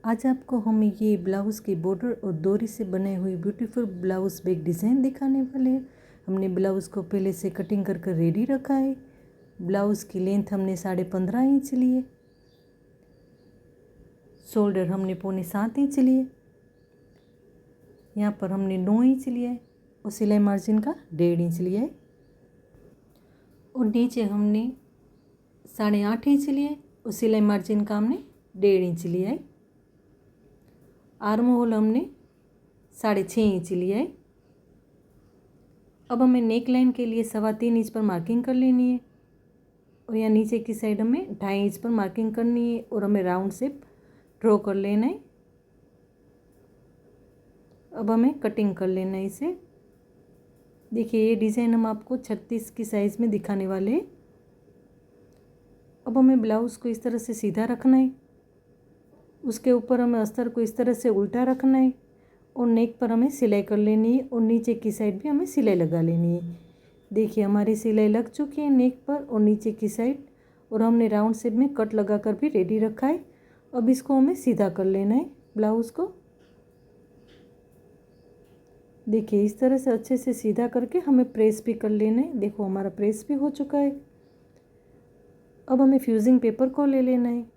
आज आपको हम ये ब्लाउज़ की बॉर्डर और डोरी से बने हुए ब्यूटीफुल ब्लाउज़ बैक डिज़ाइन दिखाने वाले हैं। हमने ब्लाउज़ को पहले से कटिंग कर कर रेडी रखा है। ब्लाउज़ की लेंथ हमने 15.5 इंच ली है। शोल्डर हमने 6.25 इंच लिए। यहाँ पर हमने 9 इंच लिया है और सिलाई मार्जिन का 1.5 इंच लिया है। और नीचे हमने 8.5 इंच लिए और सिलाई मार्जिन का हमने 1.5 इंच लिया है। आर्म होल हमने 6.5 इंच लिया है। अब हमें नेक लाइन के लिए 3.25 इंच पर मार्किंग कर लेनी है और यहाँ नीचे की साइड हमें 2.5 इंच पर मार्किंग करनी है और हमें राउंड शेप ड्रॉ कर लेना है। अब हमें कटिंग कर लेना है इसे। देखिए ये डिज़ाइन हम आपको 36 की साइज़ में दिखाने वाले हैं। अब हमें ब्लाउज़ को इस तरह से सीधा रखना है। उसके ऊपर हमें अस्तर को इस तरह से उल्टा रखना है और नेक पर हमें सिलाई कर लेनी है और नीचे की साइड भी हमें सिलाई लगा लेनी है। देखिए हमारी सिलाई लग चुकी है नेक पर और नीचे की साइड, और हमने राउंड शेप में कट लगा कर भी रेडी रखा है। अब इसको हमें सीधा कर लेना है ब्लाउज़ को। देखिए इस तरह से अच्छे से सीधा करके हमें प्रेस भी कर लेना है। देखो हमारा प्रेस भी हो चुका है। अब हमें फ्यूजिंग पेपर को ले लेना है।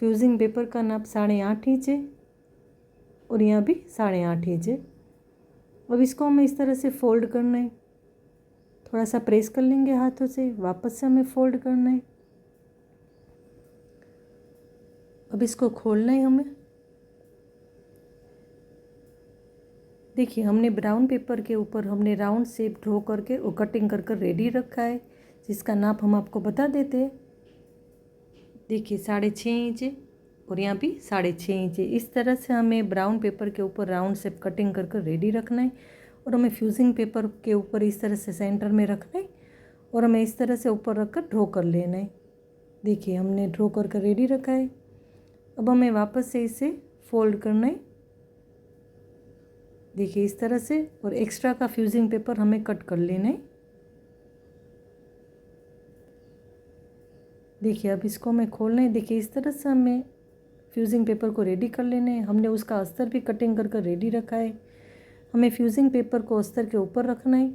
फ्यूजिंग पेपर का नाप 8.5 इंच है और यहाँ भी 8.5 इंच है। अब इसको हमें इस तरह से फोल्ड करना है। थोड़ा सा प्रेस कर लेंगे हाथों से, वापस से हमें फोल्ड करना है। अब इसको खोलना है हमें। देखिए हमने ब्राउन पेपर के ऊपर हमने राउंड शेप ड्रॉ करके और कटिंग कर कर रेडी रखा है, जिसका नाप हम आपको बता देते हैं। देखिए 6.5 इंच है और यहाँ भी 6.5 इंच है। इस तरह से हमें ब्राउन पेपर के ऊपर राउंड शेप कटिंग कर कर रेडी रखना है और हमें फ्यूजिंग पेपर के ऊपर इस तरह से सेंटर में रखना है और हमें इस तरह से ऊपर रख कर ड्रॉ कर लेना है। देखिए हमने ड्रॉ कर कर रेडी रखा है। अब हमें वापस से इसे फोल्ड करना है। देखिए इस तरह से, और एक्स्ट्रा का फ्यूजिंग पेपर हमें कट कर लेना है। देखिए अब इसको हमें खोलना है। देखिए इस तरह से हमें फ्यूजिंग पेपर को रेडी कर लेना है। हमने उसका अस्तर भी कटिंग कर कर रेडी रखा है। हमें फ्यूजिंग पेपर को अस्तर के ऊपर रखना है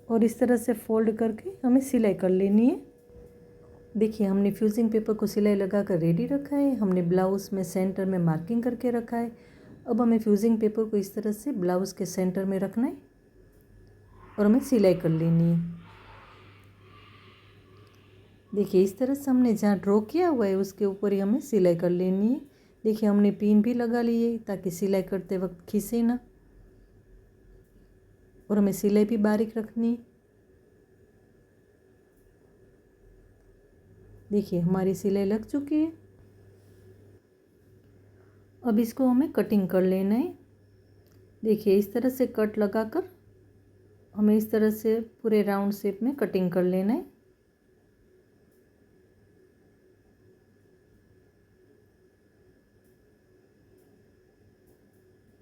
और इस तरह से फोल्ड करके हमें सिलाई कर लेनी है। देखिए हमने फ्यूजिंग पेपर को सिलाई लगा कर रेडी रखा है। हमने ब्लाउज़ में सेंटर में मार्किंग करके रखा है। अब हमें फ्यूजिंग पेपर को इस तरह से ब्लाउज़ के सेंटर में रखना है और हमें सिलाई कर लेनी है। देखिए इस तरह से हमने जहाँ ड्रॉ किया हुआ है उसके ऊपर ही हमें सिलाई कर लेनी है। देखिए हमने पिन भी लगा ली है ताकि सिलाई करते वक्त खींचे ना, और हमें सिलाई भी बारीक रखनी है। देखिए हमारी सिलाई लग चुकी है। अब इसको हमें कटिंग कर लेना है। देखिए इस तरह से कट लगाकर हमें इस तरह से पूरे राउंड शेप में कटिंग कर लेना है।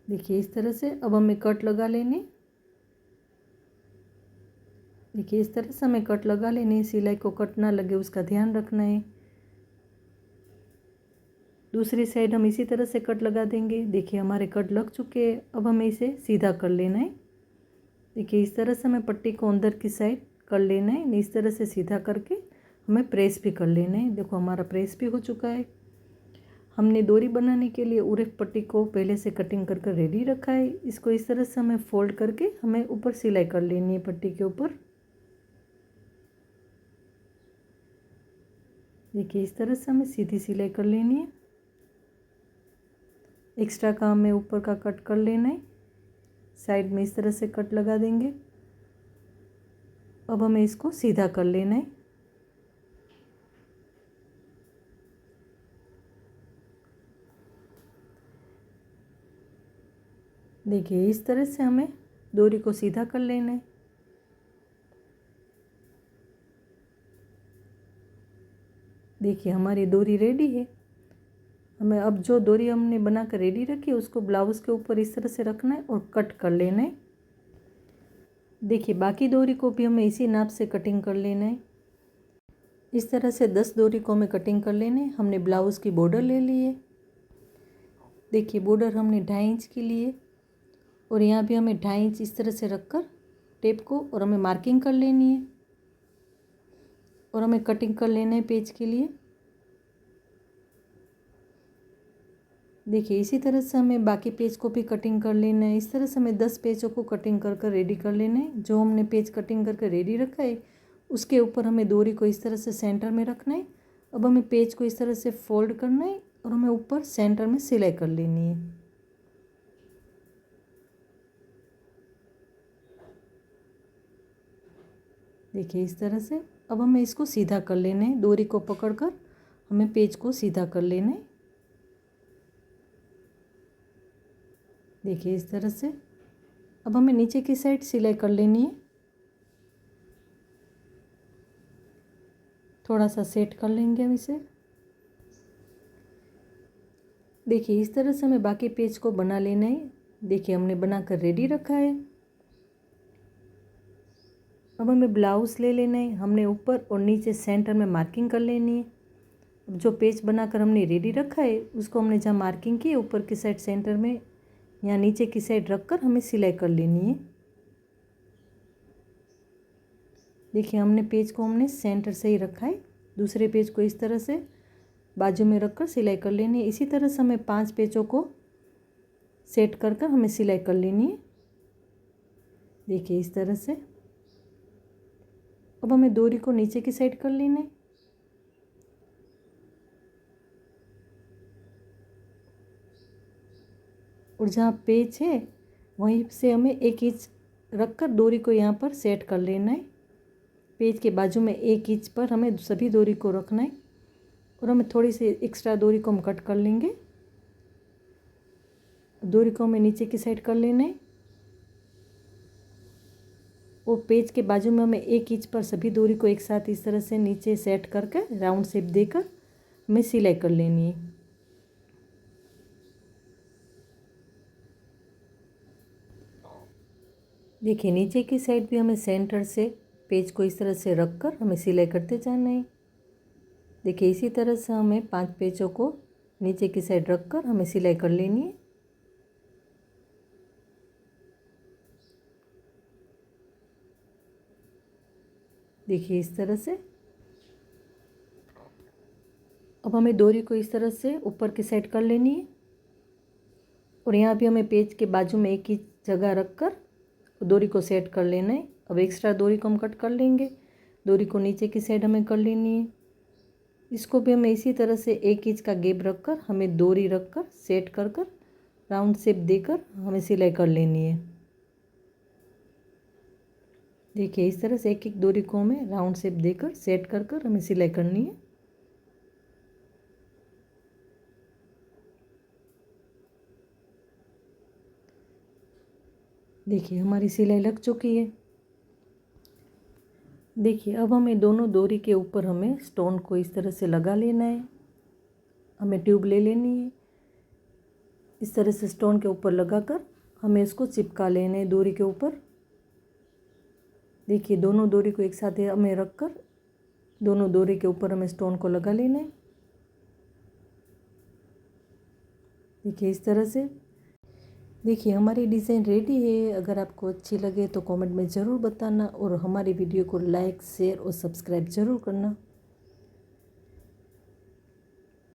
देखिए इस तरह से अब हमें कट लगा लेने। देखिए इस तरह से हमें कट लगा लेनी है। सिलाई को कट ना लगे उसका ध्यान रखना है। दूसरी साइड हम इसी तरह से कट लगा देंगे। देखिए हमारे कट लग चुके हैं। अब हमें इसे सीधा कर लेना है। देखिए इस तरह से हमें पट्टी को अंदर की साइड कर लेना है। इस तरह से सीधा करके हमें प्रेस भी कर लेना है। देखो हमारा प्रेस भी हो चुका है। हमने डोरी बनाने के लिए उरेफ पट्टी को पहले से कटिंग कर कर रेडी रखा है। इसको इस तरह से हमें फोल्ड करके हमें ऊपर सिलाई कर लेनी है पट्टी के ऊपर। देखिए इस तरह से हमें सीधी सिलाई कर लेनी है। एक्स्ट्रा का हमें ऊपर का कट कर लेना है। साइड में इस तरह से कट लगा देंगे। अब हमें इसको सीधा कर लेना है। देखिए इस तरह से हमें डोरी को सीधा कर लेना है। देखिए हमारी डोरी रेडी है। हमें अब जो डोरी हमने बना कर रेडी रखी है उसको ब्लाउज़ के ऊपर इस तरह से रखना है और कट कर लेना है। देखिए बाकी डोरी को भी हमें इसी नाप से कटिंग कर लेना है। इस तरह से 10 डोरी को हमें कटिंग कर लेना है। हमने ब्लाउज़ की बॉर्डर ले ली है। देखिए बॉर्डर हमने 2.5 इंच के लिए और यहाँ भी हमें 2.5 इंच इस तरह से रखकर टेप को और हमें मार्किंग कर लेनी है और हमें कटिंग कर लेना है पेज के लिए। देखिए इसी तरह से हमें बाकी पेज को भी कटिंग कर लेना है। इस तरह से हमें 10 पेजों को कटिंग कर कर रेडी कर लेना है। जो हमने पेज कटिंग करके रेडी रखा है उसके ऊपर हमें डोरी को इस तरह से सेंटर में रखना है। अब हमें पेज को इस तरह से फोल्ड करना है और हमें ऊपर सेंटर में सिलाई कर लेनी है। देखिए इस तरह से अब हमें इसको सीधा कर लेना है। डोरी को पकड़कर हमें पेज को सीधा कर लेना है। देखिए इस तरह से अब हमें नीचे की साइड सिलाई कर लेनी है। थोड़ा सा सेट कर लेंगे हम इसे। देखिए इस तरह से हमें बाकी पेज को बना लेना है। देखिए हमने बनाकर रेडी रखा है। अब हमें ब्लाउज़ ले लेना है। हमने ऊपर और नीचे सेंटर में मार्किंग कर लेनी है। अब जो पेज बनाकर हमने रेडी रखा है उसको हमने जहाँ मार्किंग की है ऊपर की साइड सेंटर में या नीचे की साइड रखकर हमें सिलाई कर लेनी है। देखिए हमने पेज को हमने सेंटर से ही रखा है। दूसरे पेज को इस तरह से बाजू में रखकर सिलाई कर लेनी है। इसी तरह से हमें 5 पेजों को सेट कर कर हमें सिलाई कर लेनी है। देखिए इस तरह से अब हमें डोरी को नीचे की साइड कर लेना है। और जहाँ पेज है वहीं से हमें 1 इंच रखकर डोरी को यहाँ पर सेट कर लेना है। पेज के बाजू में 1 इंच पर हमें सभी डोरी को रखना है और हमें थोड़ी सी एक्स्ट्रा डोरी को हम कट कर लेंगे। डोरी को हमें नीचे की साइड कर लेना है और पेज के बाजू में हमें 1 इंच पर सभी डोरी को एक साथ इस तरह से नीचे सेट करके राउंड शेप देकर हमें सिलाई कर लेनी है। देखिए नीचे की साइड भी हमें सेंटर से पेज को इस तरह से रखकर हमें सिलाई करते जाना है। देखिए इसी तरह से हमें 5 पेजों को नीचे की साइड रखकर हमें सिलाई कर लेनी है। देखिए इस तरह से अब हमें डोरी को इस तरह से ऊपर की साइड कर लेनी है और यहाँ भी हमें पेज के बाजू में 1 इंच जगह रखकर डोरी को सेट कर लेना है। अब एक्स्ट्रा डोरी को हम कट कर लेंगे। डोरी को नीचे की साइड हमें कर लेनी है। इसको भी हमें इसी तरह से 1 इंच का गैप रखकर हमें डोरी रखकर सेट कर कर राउंड शेप देकर हमें सिलाई कर लेनी है। देखिए इस तरह से एक एक डोरी को हमें राउंड शेप देकर सेट कर कर हमें सिलाई करनी है। देखिए हमारी सिलाई लग चुकी है। देखिए अब हमें दोनों डोरी के ऊपर हमें स्टोन को इस तरह से लगा लेना है। हमें ट्यूब ले लेनी है। इस तरह से स्टोन के ऊपर लगाकर हमें इसको चिपका लेना है डोरी के ऊपर। देखिए दोनों डोरी को एक साथ हमें रखकर दोनों डोरी के ऊपर हमें स्टोन को लगा लेना है। देखिए इस तरह से। देखिए हमारी डिज़ाइन रेडी है। अगर आपको अच्छी लगे तो कमेंट में ज़रूर बताना और हमारी वीडियो को लाइक शेयर और सब्सक्राइब ज़रूर करना।